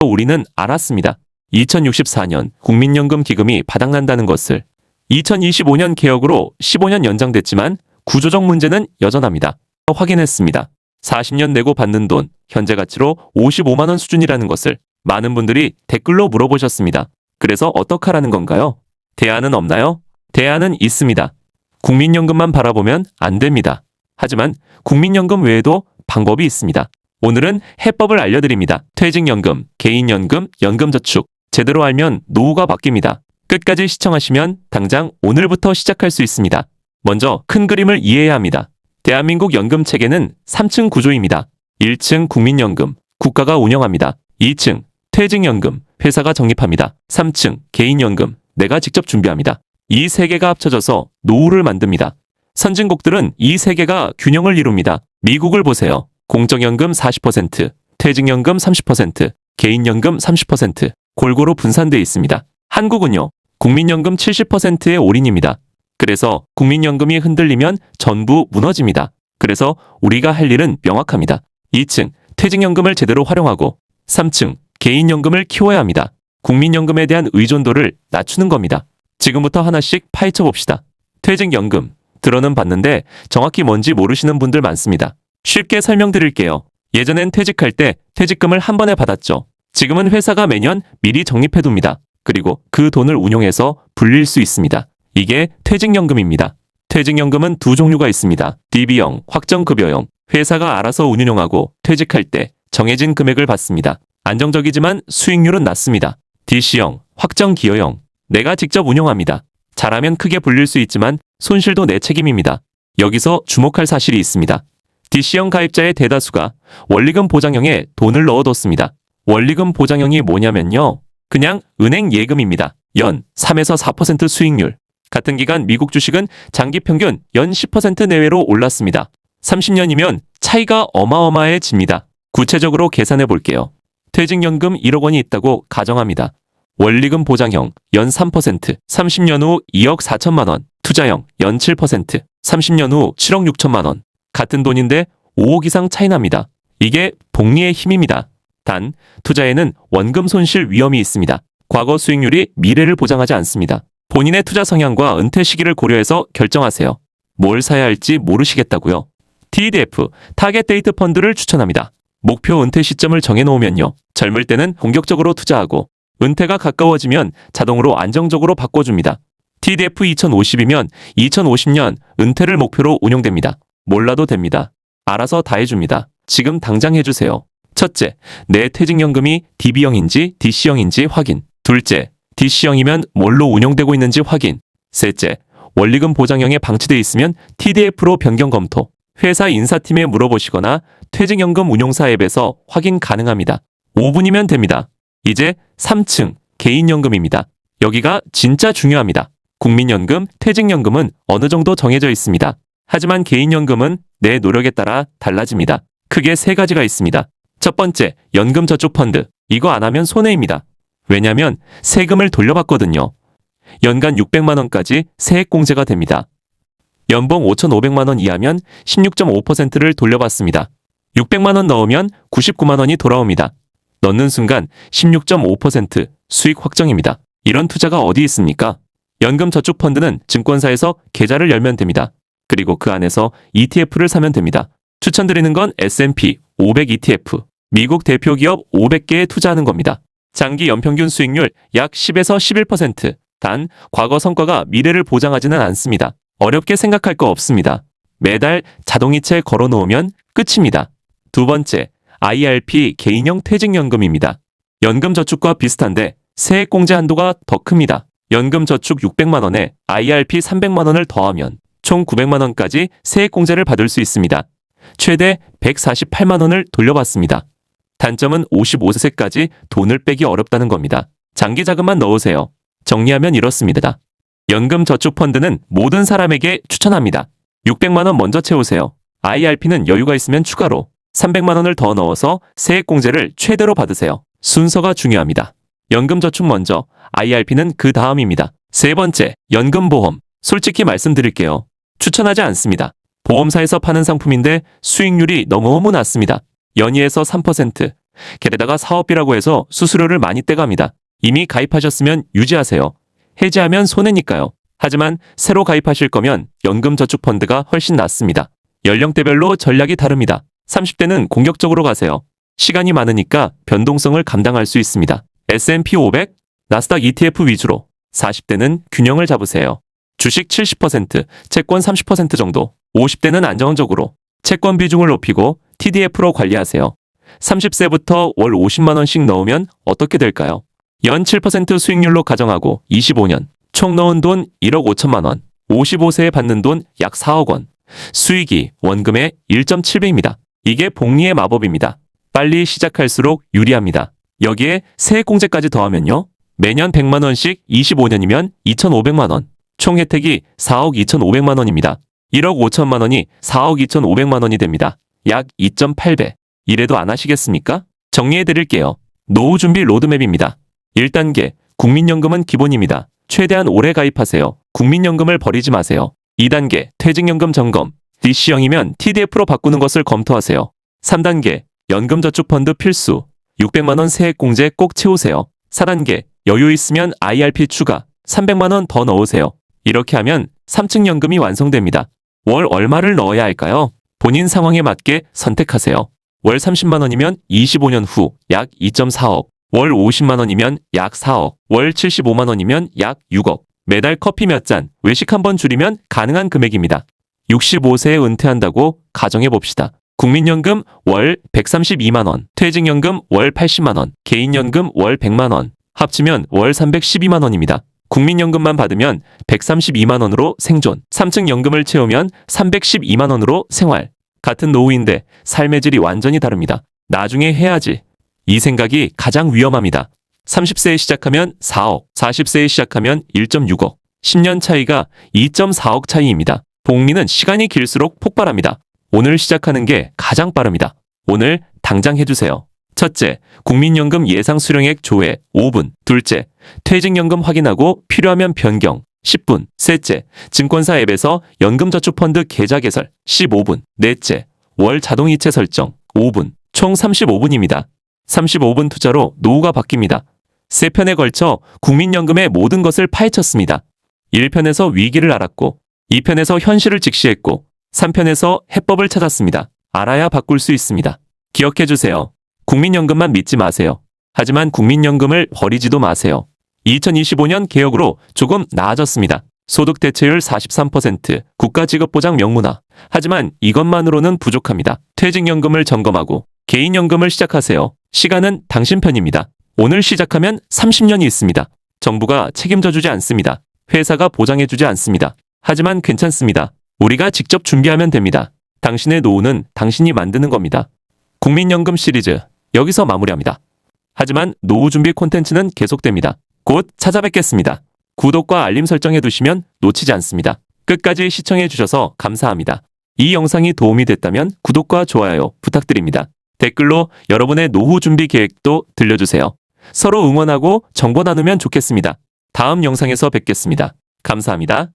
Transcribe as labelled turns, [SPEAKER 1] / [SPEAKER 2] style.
[SPEAKER 1] 우리는 알았습니다. 2064년 국민연금 기금이 바닥난다는 것을. 2025년 개혁으로 15년 연장됐지만 구조적 문제는 여전합니다. 확인했습니다. 40년 내고 받는 돈, 현재 가치로 55만 원 수준이라는 것을 많은 분들이 댓글로 물어보셨습니다. 그래서 어떡하라는 건가요? 대안은 없나요? 대안은 있습니다. 국민연금만 바라보면 안 됩니다. 하지만 국민연금 외에도 방법이 있습니다. 오늘은 해법을 알려드립니다. 퇴직연금, 개인연금, 연금저축. 제대로 알면 노후가 바뀝니다. 끝까지 시청하시면 당장 오늘부터 시작할 수 있습니다. 먼저 큰 그림을 이해해야 합니다. 대한민국 연금 체계는 3층 구조입니다. 1층 국민연금, 국가가 운영합니다. 2층 퇴직연금, 회사가 적립합니다. 3층 개인연금, 내가 직접 준비합니다. 이 세 개가 합쳐져서 노후를 만듭니다. 선진국들은 이 세 개가 균형을 이룹니다. 미국을 보세요. 공적연금 40%, 퇴직연금 30%, 개인연금 30%, 골고루 분산되어 있습니다. 한국은요, 국민연금 70%의 올인입니다. 그래서 국민연금이 흔들리면 전부 무너집니다. 그래서 우리가 할 일은 명확합니다. 2층 퇴직연금을 제대로 활용하고 3층 개인연금을 키워야 합니다. 국민연금에 대한 의존도를 낮추는 겁니다. 지금부터 하나씩 파헤쳐 봅시다. 퇴직연금, 들어는 봤는데 정확히 뭔지 모르시는 분들 많습니다. 쉽게 설명드릴게요. 예전엔 퇴직할 때 퇴직금을 한 번에 받았죠. 지금은 회사가 매년 미리 적립해둡니다. 그리고 그 돈을 운용해서 불릴 수 있습니다. 이게 퇴직연금입니다. 퇴직연금은 두 종류가 있습니다. DB형, 확정급여형. 회사가 알아서 운용하고 퇴직할 때 정해진 금액을 받습니다. 안정적이지만 수익률은 낮습니다. DC형, 확정기여형. 내가 직접 운용합니다. 잘하면 크게 불릴 수 있지만 손실도 내 책임입니다. 여기서 주목할 사실이 있습니다. DC형 가입자의 대다수가 원리금 보장형에 돈을 넣어뒀습니다. 원리금 보장형이 뭐냐면요. 그냥 은행 예금입니다. 연 3에서 4% 수익률. 같은 기간 미국 주식은 장기 평균 연 10% 내외로 올랐습니다. 30년이면 차이가 어마어마해집니다. 구체적으로 계산해 볼게요. 퇴직연금 1억 원이 있다고 가정합니다. 원리금 보장형 연 3%, 30년 후 2억 4천만 원, 투자형 연 7%, 30년 후 7억 6천만 원. 같은 돈인데 5억 이상 차이 납니다. 이게 복리의 힘입니다. 단, 투자에는 원금 손실 위험이 있습니다. 과거 수익률이 미래를 보장하지 않습니다. 본인의 투자 성향과 은퇴 시기를 고려해서 결정하세요. 뭘 사야 할지 모르시겠다고요? TDF, 타겟 데이트 펀드를 추천합니다. 목표 은퇴 시점을 정해놓으면요. 젊을 때는 본격적으로 투자하고 은퇴가 가까워지면 자동으로 안정적으로 바꿔줍니다. TDF 2050이면 2050년 은퇴를 목표로 운용됩니다. 몰라도 됩니다. 알아서 다 해줍니다. 지금 당장 해주세요. 첫째, 내 퇴직연금이 DB형인지 DC형인지 확인. 둘째, DC형이면 뭘로 운용되고 있는지 확인. 셋째, 원리금 보장형에 방치돼 있으면 TDF로 변경 검토. 회사 인사팀에 물어보시거나 퇴직연금 운용사 앱에서 확인 가능합니다. 5분이면 됩니다. 이제 3층 개인연금입니다. 여기가 진짜 중요합니다. 국민연금, 퇴직연금은 어느 정도 정해져 있습니다. 하지만 개인연금은 내 노력에 따라 달라집니다. 크게 세 가지가 있습니다. 첫 번째, 연금저축펀드. 이거 안 하면 손해입니다. 왜냐면 세금을 돌려받거든요. 연간 600만 원까지 세액공제가 됩니다. 연봉 5,500만 원 이하면 16.5%를 돌려받습니다. 600만 원 넣으면 99만 원이 돌아옵니다. 넣는 순간 16.5% 수익 확정입니다. 이런 투자가 어디 있습니까? 연금저축펀드는 증권사에서 계좌를 열면 됩니다. 그리고 그 안에서 ETF를 사면 됩니다. 추천드리는 건 S&P 500 ETF, 미국 대표 기업 500개에 투자하는 겁니다. 장기 연평균 수익률 약 10에서 11%. 단, 과거 성과가 미래를 보장하지는 않습니다. 어렵게 생각할 거 없습니다. 매달 자동이체 걸어놓으면 끝입니다. 두 번째, IRP 개인형 퇴직연금입니다. 연금저축과 비슷한데 세액공제 한도가 더 큽니다. 연금저축 600만 원에 IRP 300만 원을 더하면 총 900만 원까지 세액공제를 받을 수 있습니다. 최대 148만 원을 돌려받습니다. 단점은 55세까지 돈을 빼기 어렵다는 겁니다. 장기 자금만 넣으세요. 정리하면 이렇습니다. 연금저축펀드는 모든 사람에게 추천합니다. 600만 원 먼저 채우세요. IRP는 여유가 있으면 추가로 300만 원을 더 넣어서 세액공제를 최대로 받으세요. 순서가 중요합니다. 연금저축 먼저, IRP는 그 다음입니다. 세 번째, 연금보험. 솔직히 말씀드릴게요. 추천하지 않습니다. 보험사에서 파는 상품인데 수익률이 너무 낮습니다. 연이에서 3%, 게다가 사업비라고 해서 수수료를 많이 떼갑니다. 이미 가입하셨으면 유지하세요. 해지하면 손해니까요. 하지만 새로 가입하실 거면 연금저축펀드가 훨씬 낫습니다. 연령대별로 전략이 다릅니다. 30대는 공격적으로 가세요. 시간이 많으니까 변동성을 감당할 수 있습니다. S&P 500, 나스닥 ETF 위주로. 40대는 균형을 잡으세요. 주식 70%, 채권 30% 정도. 50대는 안정적으로 채권 비중을 높이고 TDF로 관리하세요. 30세부터 월 50만 원씩 넣으면 어떻게 될까요? 연 7% 수익률로 가정하고 25년. 총 넣은 돈 1억 5천만 원. 55세에 받는 돈 약 4억 원. 수익이 원금의 1.7배입니다. 이게 복리의 마법입니다. 빨리 시작할수록 유리합니다. 여기에 세액공제까지 더하면요. 매년 100만 원씩 25년이면 2,500만 원. 총 혜택이 4억 2,500만 원입니다. 1억 5천만 원이 4억 2,500만 원이 됩니다. 약 2.8배. 이래도 안 하시겠습니까? 정리해 드릴게요. 노후 준비 로드맵입니다. 1단계, 국민연금은 기본입니다. 최대한 오래 가입하세요. 국민연금을 버리지 마세요. 2단계, 퇴직연금 점검. DC형이면 TDF로 바꾸는 것을 검토하세요. 3단계, 연금저축펀드 필수. 600만 원 세액공제 꼭 채우세요. 4단계, 여유 있으면 IRP 추가. 300만 원 더 넣으세요. 이렇게 하면 3층 연금이 완성됩니다. 월 얼마를 넣어야 할까요? 본인 상황에 맞게 선택하세요. 월 30만 원이면 25년 후 약 2.4억. 월 50만 원이면 약 4억. 월 75만 원이면 약 6억. 매달 커피 몇 잔, 외식 한 번 줄이면 가능한 금액입니다. 65세에 은퇴한다고 가정해 봅시다. 국민연금 월 132만 원, 퇴직연금 월 80만 원, 개인연금 월 100만 원, 합치면 월 312만 원입니다. 국민연금만 받으면 132만 원으로 생존, 3층 연금을 채우면 312만 원으로 생활. 같은 노후인데 삶의 질이 완전히 다릅니다. 나중에 해야지. 이 생각이 가장 위험합니다. 30세에 시작하면 4억, 40세에 시작하면 1.6억, 10년 차이가 2.4억 차이입니다. 복리는 시간이 길수록 폭발합니다. 오늘 시작하는 게 가장 빠릅니다. 오늘 당장 해주세요. 첫째, 국민연금 예상 수령액 조회 5분. 둘째, 퇴직연금 확인하고 필요하면 변경 10분. 셋째, 증권사 앱에서 연금저축펀드 계좌 개설 15분. 넷째, 월 자동이체 설정 5분. 총 35분입니다. 35분 투자로 노후가 바뀝니다. 3편에 걸쳐 국민연금의 모든 것을 파헤쳤습니다. 1편에서 위기를 알았고 2편에서 현실을 직시했고 3편에서 해법을 찾았습니다. 알아야 바꿀 수 있습니다. 기억해주세요. 국민연금만 믿지 마세요. 하지만 국민연금을 버리지도 마세요. 2025년 개혁으로 조금 나아졌습니다. 소득 대체율 43%, 국가직업보장 명문화. 하지만 이것만으로는 부족합니다. 퇴직연금을 점검하고 개인연금을 시작하세요. 시간은 당신 편입니다. 오늘 시작하면 30년이 있습니다. 정부가 책임져주지 않습니다. 회사가 보장해주지 않습니다. 하지만 괜찮습니다. 우리가 직접 준비하면 됩니다. 당신의 노후는 당신이 만드는 겁니다. 국민연금 시리즈 여기서 마무리합니다. 하지만 노후 준비 콘텐츠는 계속됩니다. 곧 찾아뵙겠습니다. 구독과 알림 설정해 두시면 놓치지 않습니다. 끝까지 시청해 주셔서 감사합니다. 이 영상이 도움이 됐다면 구독과 좋아요 부탁드립니다. 댓글로 여러분의 노후 준비 계획도 들려주세요. 서로 응원하고 정보 나누면 좋겠습니다. 다음 영상에서 뵙겠습니다. 감사합니다.